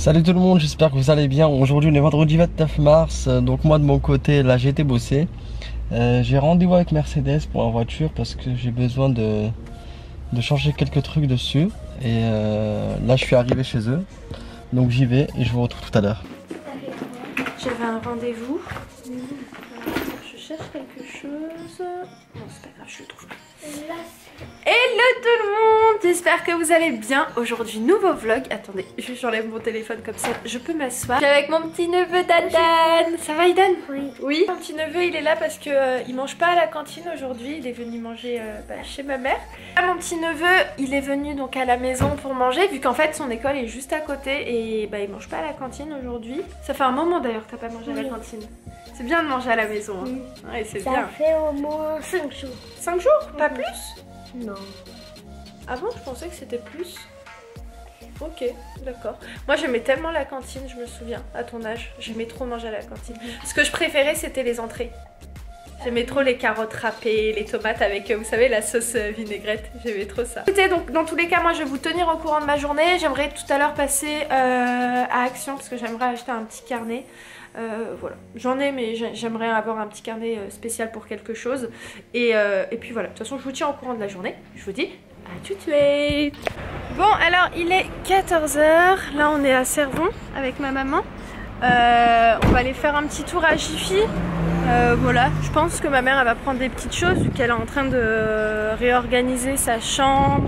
Salut tout le monde, j'espère que vous allez bien. Aujourd'hui on est vendredi 29 mars, donc moi de mon côté là j'ai été bosser. J'ai rendez-vous avec Mercedes pour la voiture parce que j'ai besoin de changer quelques trucs dessus. Et là je suis arrivé chez eux, donc j'y vais et je vous retrouve tout à l'heure. J'avais un rendez-vous. Je cherche quelque chose. Non, c'est pas grave, je le trouve. Hello tout le monde, j'espère que vous allez bien. Aujourd'hui nouveau vlog. Attendez, j'enlève mon téléphone comme ça, je peux m'asseoir. Je suis avec mon petit neveu Dadan. Ça va Idan? Oui. Oui. Mon petit neveu il est là parce que il mange pas à la cantine aujourd'hui. Il est venu manger chez ma mère. Là, mon petit neveu il est venu donc à la maison pour manger vu qu'en fait son école est juste à côté et il mange pas à la cantine aujourd'hui. Ça fait un moment d'ailleurs que t'as pas mangé à la cantine. C'est bien de manger à la maison. Hein. Ouais, c'est bien. Ça fait au moins 5 jours. 5 jours? Pas plus? Non. Avant, je pensais que c'était plus. Ok, d'accord. Moi, j'aimais tellement la cantine, je me souviens, à ton âge. J'aimais trop manger à la cantine. Ce que je préférais, c'était les entrées. J'aimais trop les carottes râpées, les tomates avec, vous savez, la sauce vinaigrette. J'aimais trop ça. Écoutez, donc, dans tous les cas, moi, je vais vous tenir au courant de ma journée. J'aimerais tout à l'heure passer à Action parce que j'aimerais acheter un petit carnet. Voilà, j'en ai mais j'aimerais avoir un petit carnet spécial pour quelque chose et puis voilà, de toute façon je vous tiens au courant de la journée, je vous dis à tout de suite. Bon alors il est 14 h, là on est à Cervon avec ma maman, on va aller faire un petit tour à Jiffy. Voilà, je pense que ma mère elle va prendre des petites choses vu qu'elle est en train de réorganiser sa chambre.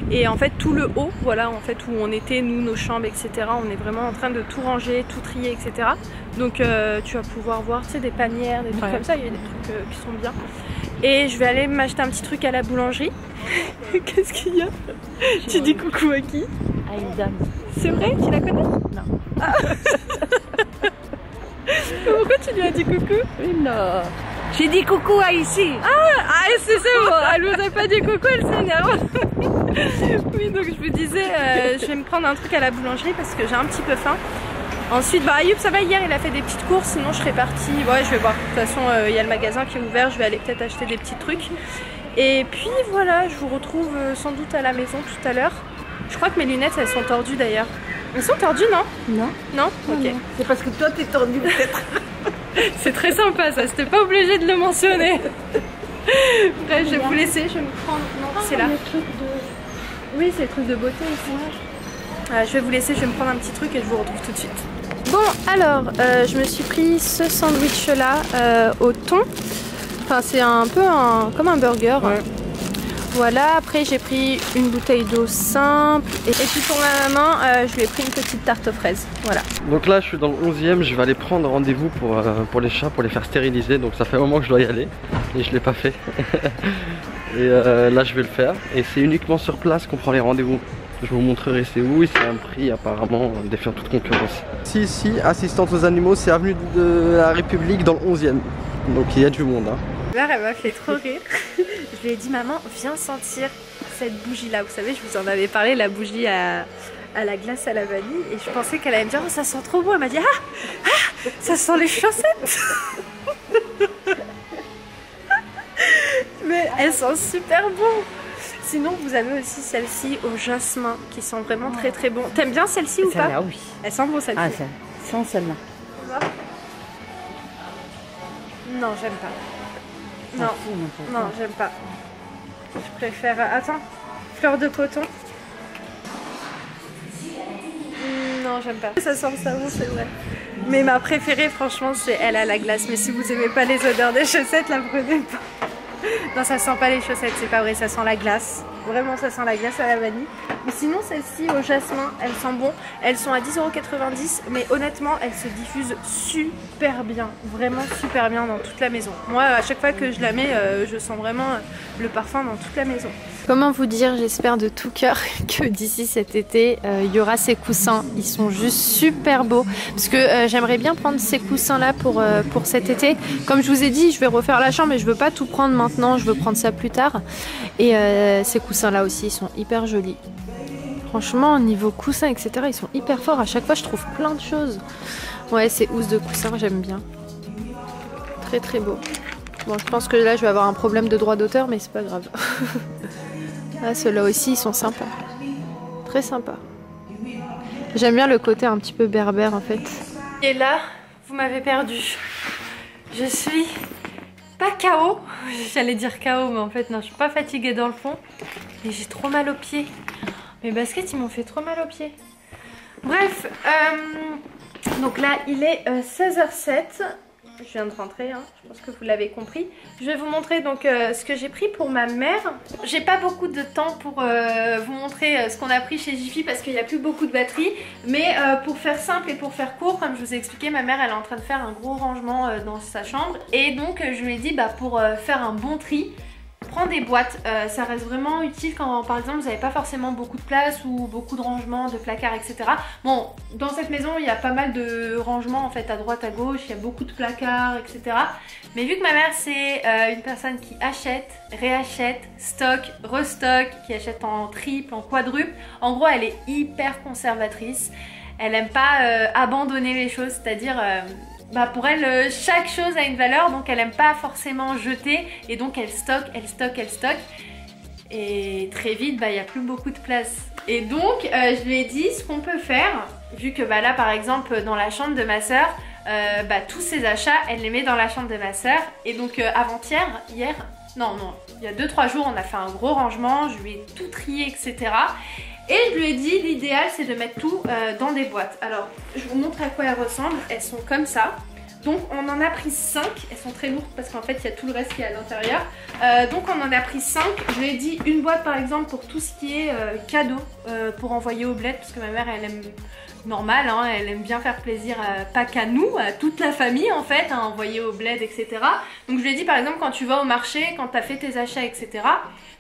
Et en fait tout le haut, voilà en fait où on était, nous, nos chambres, etc. On est vraiment en train de tout ranger, tout trier, etc. Donc tu vas pouvoir voir, tu sais, des panières, des trucs comme ça, il y a des trucs qui sont bien. Et je vais aller m'acheter un petit truc à la boulangerie. Qu'est-ce qu'il y a? Tu dis coucou à qui? À une dame. C'est vrai? Tu la connais? Non. Ah. Pourquoi tu lui as dit coucou? Non. J'ai dit coucou à ici. Ah c'est bon, elle nous a pas dit coucou, elle s'énerve. Oui, donc je vous disais, je vais me prendre un truc à la boulangerie parce que j'ai un petit peu faim. Ensuite, Ayoub, ça va, hier il a fait des petites courses, sinon je serais partie. Ouais, je vais voir. De toute façon, il y a le magasin qui est ouvert, je vais aller peut-être acheter des petits trucs. Et puis voilà, je vous retrouve sans doute à la maison tout à l'heure. Je crois que mes lunettes, elles sont tordues d'ailleurs. Elles sont tordues, non? Non. Non? Ok. C'est parce que toi t'es tordu peut-être. C'est très sympa ça, c'était pas obligé de le mentionner. Bref, je vais vous laisser, je vais me prendre... Non, c'est là. Oui, c'est le truc de beauté ici. Je vais vous laisser, je vais me prendre un petit truc et je vous retrouve tout de suite. Bon, alors, je me suis pris ce sandwich là au thon. Enfin, c'est un peu comme un burger. Ouais. Voilà, après j'ai pris une bouteille d'eau simple. Et puis pour ma maman, je lui ai pris une petite tarte aux fraises. Voilà. Donc là je suis dans le 11e, je vais aller prendre rendez-vous pour les chats, pour les faire stériliser. Donc ça fait un moment que je dois y aller et je l'ai pas fait. Et là je vais le faire. Et c'est uniquement sur place qu'on prend les rendez-vous. Je vous montrerai c'est où et c'est un prix apparemment défiant toute concurrence. Ici, assistante aux animaux, c'est avenue de la République dans le 11e. Donc il y a du monde. Hein. Là, elle m'a fait trop rire. Je lui ai dit, maman, viens sentir cette bougie là. Vous savez, je vous en avais parlé, la bougie à la glace à la vanille. Et je pensais qu'elle allait me dire, oh, ça sent trop bon. Elle m'a dit, ça sent les chaussettes. Mais elles sont super bon. Sinon, vous avez aussi celles-ci au jasmin qui sont vraiment très très bon. T'aimes bien celle-ci ou pas? Oui. Elles sont bon celle-ci. Ah, ça. Sans celle-là. Non, j'aime pas. Non, non, j'aime pas. Je préfère... Attends, fleur de coton. Non, j'aime pas. Ça sent le savon, c'est vrai. Mais ma préférée, franchement, c'est elle à la glace. Mais si vous aimez pas les odeurs des chaussettes, la prenez pas. Non, ça sent pas les chaussettes, c'est pas vrai, ça sent la glace. Vraiment, ça sent la glace à la vanille. Mais sinon, celles-ci au jasmin, elles sentent bon. Elles sont à 10,90 €, mais honnêtement, elles se diffusent super bien. Vraiment super bien dans toute la maison. Moi, à chaque fois que je la mets, je sens vraiment le parfum dans toute la maison. Comment vous dire, j'espère de tout cœur que d'ici cet été, il y aura ces coussins. Ils sont juste super beaux. Parce que j'aimerais bien prendre ces coussins-là pour cet été. Comme je vous ai dit, je vais refaire la chambre, mais je veux pas tout prendre maintenant. Je veux prendre ça plus tard. Et ces coussins-là aussi, ils sont hyper jolis. Franchement, au niveau coussins, etc., ils sont hyper forts. À chaque fois, je trouve plein de choses. Ouais, ces housses de coussins, j'aime bien. Très très beau. Bon, je pense que là, je vais avoir un problème de droit d'auteur, mais c'est pas grave. Ah, ceux-là aussi, ils sont sympas. Très sympas. J'aime bien le côté un petit peu berbère en fait. Et là, vous m'avez perdu. Je suis pas KO. J'allais dire KO, mais en fait non, je suis pas fatiguée dans le fond. Et j'ai trop mal aux pieds. Mes baskets, ils m'ont fait trop mal aux pieds. Bref, donc là, il est 16h07. Je viens de rentrer, hein. Je pense que vous l'avez compris. Je vais vous montrer donc ce que j'ai pris pour ma mère. J'ai pas beaucoup de temps pour vous montrer ce qu'on a pris chez Jiffy parce qu'il n'y a plus beaucoup de batterie. Mais pour faire simple et pour faire court, comme je vous ai expliqué, ma mère elle est en train de faire un gros rangement dans sa chambre. Et donc je lui ai dit pour faire un bon tri, prends des boîtes, ça reste vraiment utile quand par exemple vous n'avez pas forcément beaucoup de place ou beaucoup de rangements, de placards, etc. Bon, dans cette maison il y a pas mal de rangements en fait à droite, à gauche, il y a beaucoup de placards, etc. Mais vu que ma mère c'est une personne qui achète, réachète, stocke, restocke, qui achète en triple, en quadruple, en gros elle est hyper conservatrice, elle aime pas abandonner les choses, c'est-à-dire... pour elle, chaque chose a une valeur, donc elle aime pas forcément jeter et donc elle stocke, elle stocke, elle stocke. Et très vite, il n'y a plus beaucoup de place. Et donc, je lui ai dit ce qu'on peut faire, vu que là, par exemple, dans la chambre de ma soeur, tous ses achats, elle les met dans la chambre de ma soeur. Et donc, avant-hier, hier, non, il y a 2-3 jours, on a fait un gros rangement, je lui ai tout trié, etc. Et je lui ai dit, l'idéal c'est de mettre tout dans des boîtes. Alors, je vous montre à quoi elles ressemblent. Elles sont comme ça. Donc, on en a pris 5. Elles sont très lourdes parce qu'en fait, il y a tout le reste qui est à l'intérieur. Donc, on en a pris 5. Je lui ai dit une boîte par exemple pour tout ce qui est cadeau pour envoyer au bled. Parce que ma mère, elle aime... normal, hein, elle aime bien faire plaisir, pas qu'à nous, à toute la famille en fait, à envoyer au bled, etc. Donc je lui ai dit par exemple quand tu vas au marché, quand tu as fait tes achats, etc.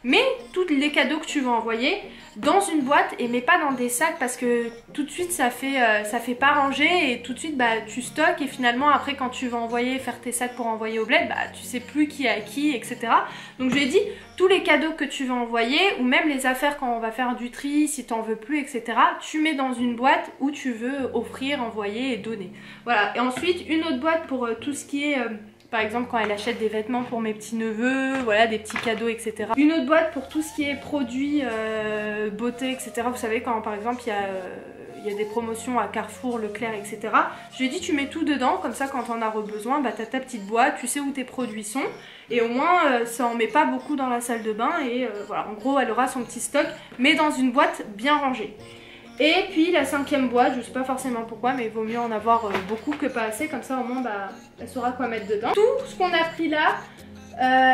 Mets tous les cadeaux que tu vas envoyer dans une boîte et mets pas dans des sacs parce que tout de suite ça fait pas ranger et tout de suite tu stockes et finalement après quand tu vas envoyer, faire tes sacs pour envoyer au bled, tu sais plus qui a qui, etc. Donc je lui ai dit tous les cadeaux que tu vas envoyer ou même les affaires quand on va faire du tri, si t'en veux plus, etc. tu mets dans une boîte où tu veux offrir, envoyer et donner. Voilà, et ensuite une autre boîte pour tout ce qui est... par exemple quand elle achète des vêtements pour mes petits neveux, voilà, des petits cadeaux, etc. Une autre boîte pour tout ce qui est produits, beauté, etc. Vous savez quand par exemple il y a des promotions à Carrefour, Leclerc, etc. Je lui ai dit tu mets tout dedans, comme ça quand on a besoin, t'as ta petite boîte, tu sais où tes produits sont. Et au moins ça en met pas beaucoup dans la salle de bain et voilà, en gros elle aura son petit stock, mais dans une boîte bien rangée. Et puis la 5e boîte, je sais pas forcément pourquoi, mais il vaut mieux en avoir beaucoup que pas assez, comme ça au moins elle saura quoi mettre dedans. Tout ce qu'on a pris là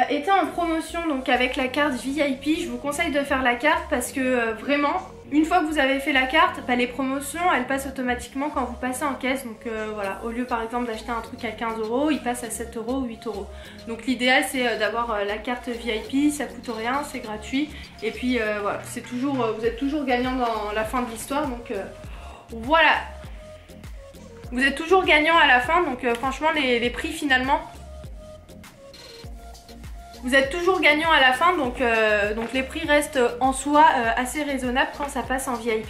était en promotion, donc avec la carte VIP. Je vous conseille de faire la carte parce que vraiment, une fois que vous avez fait la carte, les promotions elles passent automatiquement quand vous passez en caisse. Donc voilà, au lieu par exemple d'acheter un truc à 15 €, il passe à 7 € ou 8 €. Donc l'idéal c'est d'avoir la carte VIP, ça coûte rien, c'est gratuit. Et puis voilà, c'est toujours, vous êtes toujours gagnant dans la fin de l'histoire. Donc voilà, vous êtes toujours gagnant à la fin. Donc franchement les prix finalement... Vous êtes toujours gagnant à la fin, donc les prix restent en soi assez raisonnables quand ça passe en VIP.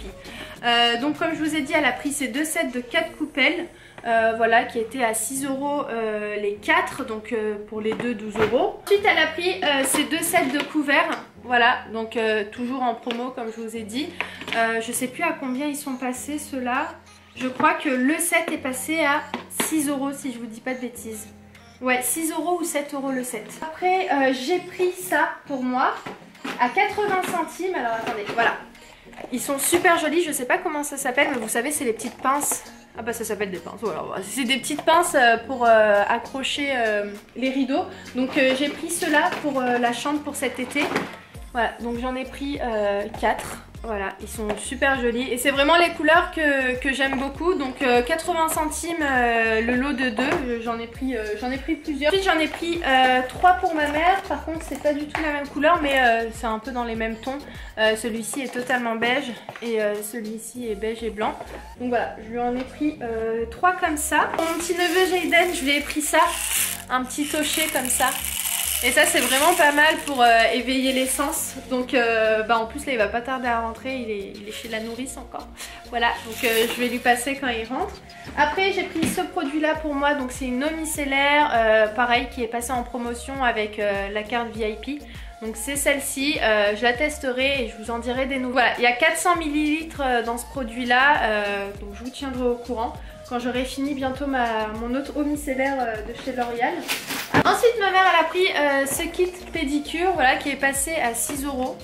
Donc comme je vous ai dit, elle a pris ces 2 sets de 4 coupelles, voilà, qui étaient à 6 € les 4, donc pour les 2, 12 €. Ensuite elle a pris ces 2 sets de couverts, voilà, donc toujours en promo comme je vous ai dit. Je sais plus à combien ils sont passés ceux-là. Je crois que le set est passé à 6 € si je vous dis pas de bêtises. Ouais, 6 € ou 7 € le set. Après, j'ai pris ça pour moi à 80 centimes. Alors attendez, voilà. Ils sont super jolis, je sais pas comment ça s'appelle, mais vous savez, c'est les petites pinces. Ah bah ça s'appelle des pinces, voilà. C'est des petites pinces pour accrocher les rideaux. Donc j'ai pris ceux-là pour la chambre pour cet été. Voilà, donc j'en ai pris 4. Voilà, ils sont super jolis et c'est vraiment les couleurs que j'aime beaucoup. Donc 80 centimes le lot de 2, j'en ai pris plusieurs. Ensuite j'en ai pris 3 pour ma mère. Par contre c'est pas du tout la même couleur, mais c'est un peu dans les mêmes tons. Celui-ci est totalement beige et celui-ci est beige et blanc. Donc voilà, je lui en ai pris 3 comme ça. Pour mon petit neveu Jayden, je lui ai pris ça, un petit tocher comme ça. Et ça c'est vraiment pas mal pour éveiller l'essence. Donc en plus là il va pas tarder à rentrer, il est chez la nourrice encore. Voilà, donc je vais lui passer quand il rentre. Après j'ai pris ce produit là pour moi, donc c'est une eau micellaire, pareil qui est passée en promotion avec la carte VIP. Donc c'est celle-ci, je la testerai et je vous en dirai des nouvelles. Voilà, il y a 400 ml dans ce produit là, donc je vous tiendrai au courant quand j'aurai fini bientôt mon autre eau micellaire de chez L'Oréal. Ensuite ma mère elle a pris ce kit pédicure, voilà, qui est passé à 6 €. Donc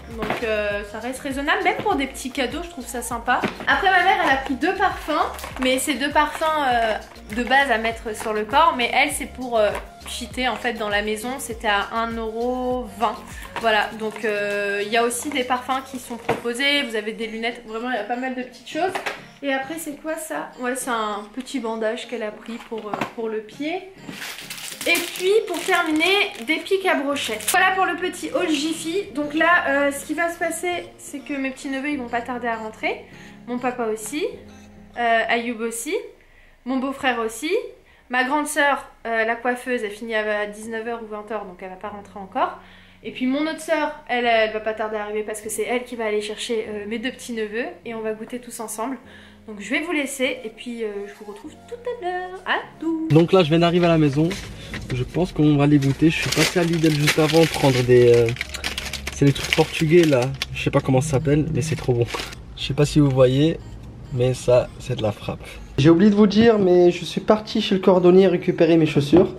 ça reste raisonnable, même pour des petits cadeaux je trouve ça sympa. Après ma mère elle a pris 2 parfums, mais c'est 2 parfums de base à mettre sur le corps, mais elle c'est pour cheater en fait dans la maison, c'était à 1,20 €. Voilà, donc il y a aussi des parfums qui sont proposés, vous avez des lunettes, vraiment il y a pas mal de petites choses. Et après c'est quoi ça? Ouais, c'est un petit bandage qu'elle a pris pour le pied. Et puis pour terminer, des pics à brochettes. Voilà pour le petit haul Jiffy. Donc là ce qui va se passer c'est que mes petits neveux ils vont pas tarder à rentrer. Mon papa aussi, Ayoub aussi, mon beau-frère aussi. Ma grande sœur, la coiffeuse, elle finit à 19 h ou 20 h, donc elle va pas rentrer encore. Et puis mon autre sœur, elle va pas tarder à arriver parce que c'est elle qui va aller chercher mes 2 petits neveux et on va goûter tous ensemble. Donc je vais vous laisser et puis je vous retrouve tout à l'heure. À tout. Donc là je viens d'arriver à la maison. Je pense qu'on va les goûter. Je suis passé à Lidl juste avant prendre des... c'est les trucs portugais là. Je sais pas comment ça s'appelle mais c'est trop bon. Je sais pas si vous voyez mais ça c'est de la frappe. J'ai oublié de vous dire mais je suis parti chez le cordonnier récupérer mes chaussures.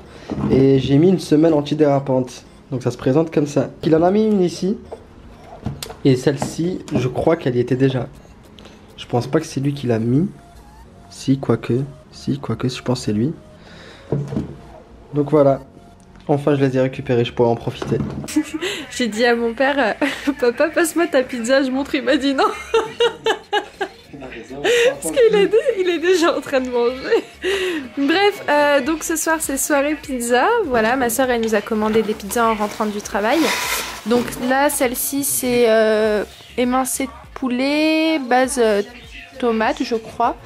Et j'ai mis une semelle antidérapante. Donc ça se présente comme ça. Il en a mis une ici. Et celle-ci je crois qu'elle y était déjà. Je pense pas que c'est lui qui l'a mis. Si, quoique, je pense que c'est lui. Donc voilà. Enfin, je les ai récupérés, je pourrais en profiter. J'ai dit à mon père, papa, passe-moi ta pizza. Je montre, il m'a dit non. Parce qu'il est déjà en train de manger. Bref, donc ce soir, c'est soirée pizza. Voilà, ma soeur, elle nous a commandé des pizzas en rentrant du travail. Donc là, celle-ci, c'est émincé de poulet, base tomate, je crois.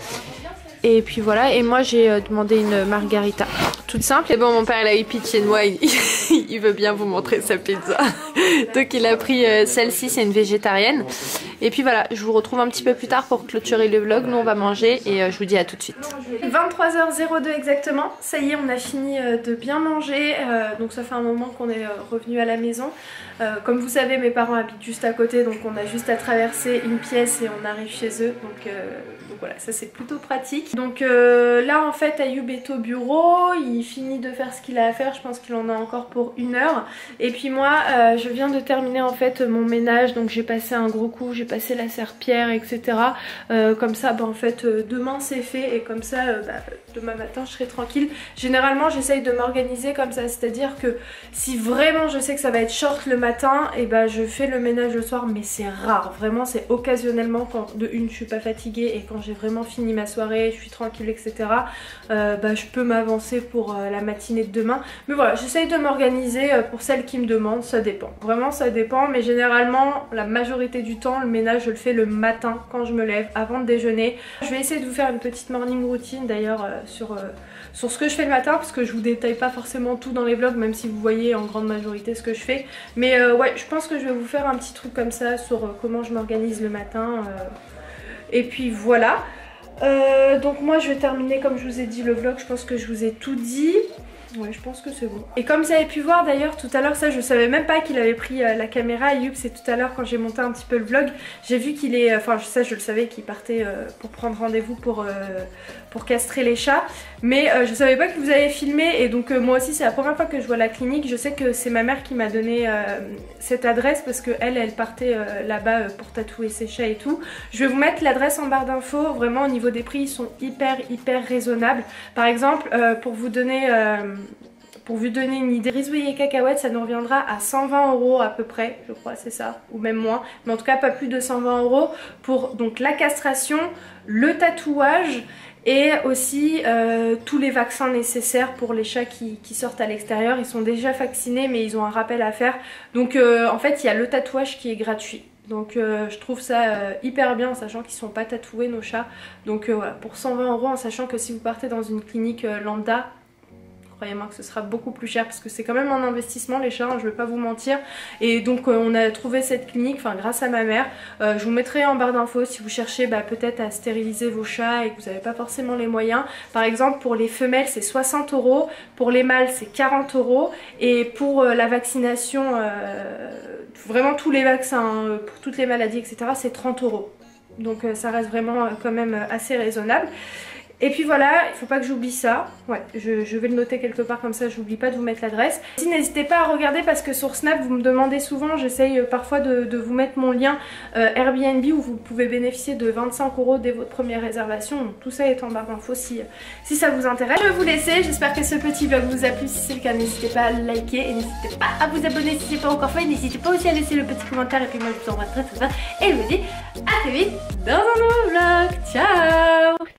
Et puis voilà, et moi j'ai demandé une margarita toute simple. Et bon, mon père il a eu pitié de moi, il veut bien vous montrer sa pizza. Donc il a pris celle-ci, c'est une végétarienne. Et puis voilà, je vous retrouve un petit peu plus tard pour clôturer le vlog. Nous on va manger et je vous dis à tout de suite. 23h02 exactement, ça y est on a fini de bien manger. Donc ça fait un moment qu'on est revenu à la maison. Comme vous savez, mes parents habitent juste à côté, donc on a juste à traverser une pièce et on arrive chez eux. Donc voilà, ça c'est plutôt pratique. Donc là en fait Ayoub est au bureau, il finit de faire ce qu'il a à faire, je pense qu'il en a encore pour 1 heure. Et puis moi je viens de terminer en fait mon ménage, donc j'ai passé un gros coup, j'ai passé la serpillière etc. Comme ça en fait demain c'est fait et comme ça demain matin je serai tranquille. Généralement j'essaye de m'organiser comme ça, c'est à dire que si vraiment je sais que ça va être short le matin, et je fais le ménage le soir, mais c'est rare, vraiment c'est occasionnellement quand de une je suis pas fatiguée et quand j'ai vraiment fini ma soirée, je suis tranquille etc. Je peux m'avancer pour la matinée de demain. Mais voilà, j'essaye de m'organiser pour celles qui me demandent, ça dépend. Vraiment ça dépend, mais généralement la majorité du temps le ménage je le fais le matin quand je me lève, avant de déjeuner. Je vais essayer de vous faire une petite morning routine d'ailleurs sur ce que je fais le matin, parce que je vous détaille pas forcément tout dans les vlogs, même si vous voyez en grande majorité ce que je fais. Mais ouais, je pense que je vais vous faire un petit truc comme ça sur comment je m'organise le matin. Et puis voilà. Donc moi je vais terminer comme je vous ai dit le vlog, je pense que je vous ai tout dit. Ouais, je pense que c'est bon. Et comme vous avez pu voir d'ailleurs tout à l'heure, ça je savais même pas qu'il avait pris la caméra. Ayoub, c'est tout à l'heure quand j'ai monté un petit peu le vlog, j'ai vu qu'il est, enfin ça je le savais qu'il partait pour prendre rendez-vous pour castrer les chats. Mais je savais pas que vous avez filmé et donc moi aussi c'est la première fois que je vois la clinique. Je sais que c'est ma mère qui m'a donné cette adresse parce que elle partait là-bas pour tatouer ses chats et tout. Je vais vous mettre l'adresse en barre d'infos. Vraiment au niveau des prix ils sont hyper raisonnables. Par exemple pour vous donner une idée, risouille et cacahuètes ça nous reviendra à 120 € à peu près, je crois c'est ça, ou même moins, mais en tout cas pas plus de 120 € pour donc la castration, le tatouage et aussi tous les vaccins nécessaires pour les chats qui sortent à l'extérieur. Ils sont déjà vaccinés mais ils ont un rappel à faire, donc en fait il y a le tatouage qui est gratuit. Donc je trouve ça hyper bien en sachant qu'ils sont pas tatoués nos chats. Donc voilà, pour 120 € en sachant que si vous partez dans une clinique lambda, croyez-moi que ce sera beaucoup plus cher parce que c'est quand même un investissement les chats, hein, je vais pas vous mentir. Et donc on a trouvé cette clinique, enfin grâce à ma mère. Je vous mettrai en barre d'infos si vous cherchez peut-être à stériliser vos chats et que vous n'avez pas forcément les moyens. Par exemple pour les femelles c'est 60 €, pour les mâles c'est 40 € et pour la vaccination, vraiment tous les vaccins, pour toutes les maladies etc. c'est 30 €. Donc ça reste vraiment quand même assez raisonnable. Et puis voilà, il faut pas que j'oublie ça. Ouais, je vais le noter quelque part comme ça, j'oublie pas de vous mettre l'adresse. Si n'hésitez pas à regarder parce que sur Snap, vous me demandez souvent, j'essaye parfois de vous mettre mon lien Airbnb où vous pouvez bénéficier de 25 € dès votre première réservation. Donc tout ça est en barre d'infos si ça vous intéresse. Je vais vous laisser, j'espère que ce petit vlog vous a plu. Si c'est le cas, n'hésitez pas à liker et n'hésitez pas à vous abonner si c'est pas encore fait. N'hésitez pas aussi à laisser le petit commentaire et puis moi je vous envoie très très fort. Et je vous dis à très vite dans un nouveau vlog. Ciao!